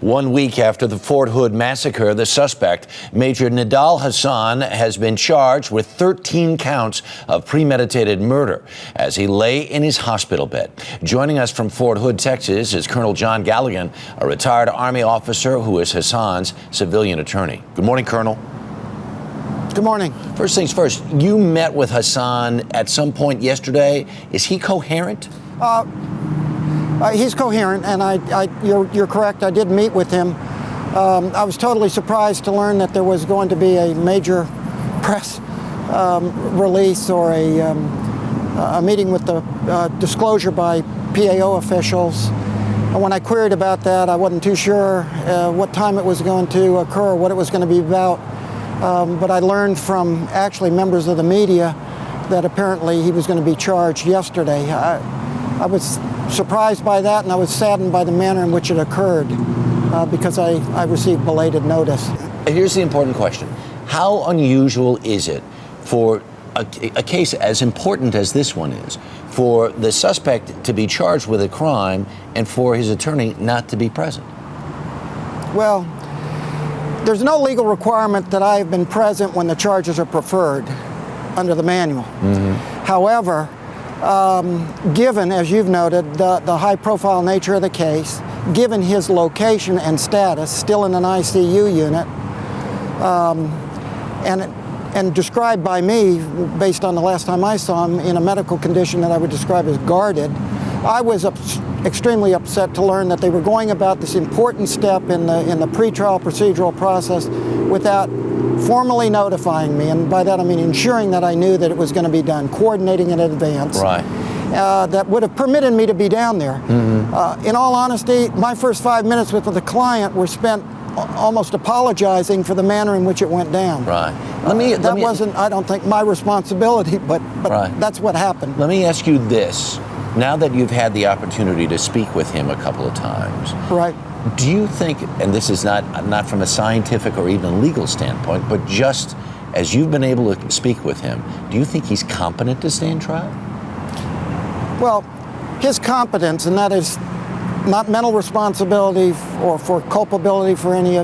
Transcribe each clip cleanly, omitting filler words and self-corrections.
1 week after the Fort Hood massacre, the suspect, Major Nidal Hasan, has been charged with 13 counts of premeditated murder as he lay in his hospital bed. Joining us from Fort Hood, Texas, is Colonel John Galligan, a retired Army officer who is Hasan's civilian attorney. Good morning, Colonel. Good morning. First things first, you met with Hasan at some point yesterday. Is he coherent? He's coherent, and you're correct. I did meet with him. I was totally surprised to learn that there was going to be a major press release or a meeting with the disclosure by PAO officials. And when I queried about that, I wasn't too sure what time it was going to occur, what it was going to be about. But I learned from actually members of the media that apparently he was going to be charged yesterday. I was surprised by that, and I was saddened by the manner in which it occurred because I received belated notice. Here's the important question. How unusual is it for a case as important as this one is, for the suspect to be charged with a crime and for his attorney not to be present? Well, there's no legal requirement that I have been present when the charges are preferred under the manual. Mm-hmm. However, given, as you've noted, the high-profile nature of the case, given his location and status, still in an ICU unit, and described by me, based on the last time I saw him, in a medical condition that I would describe as guarded, I was extremely upset to learn that they were going about this important step in the pretrial procedural process without formally notifying me, and by that I mean ensuring that I knew that it was going to be done, coordinating in advance. Right. That would have permitted me to be down there. Mm-hmm. In all honesty, my first 5 minutes with the client were spent almost apologizing for the manner in which it went down. Right. That wasn't, I don't think, my responsibility, but right. That's what happened. Let me ask you this. Now that you've had the opportunity to speak with him a couple of times, right? Do you think, and this is not from a scientific or even legal standpoint, but just as you've been able to speak with him, do you think he's competent to stand trial? Well, his competence, and that is not mental responsibility or for culpability for any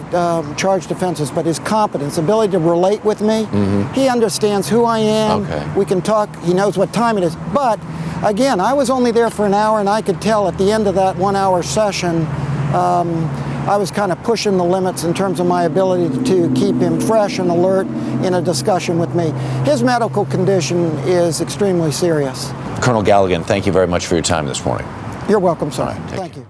charged offenses, but his competence, ability to relate with me. Mm-hmm. He understands who I am. Okay. We can talk. He knows what time it is. But again, I was only there for an hour, and I could tell at the end of that 1 hour session, I was kind of pushing the limits in terms of my ability to keep him fresh and alert in a discussion with me. His medical condition is extremely serious. Colonel Galligan, thank you very much for your time this morning. You're welcome, sir. Right, thank you.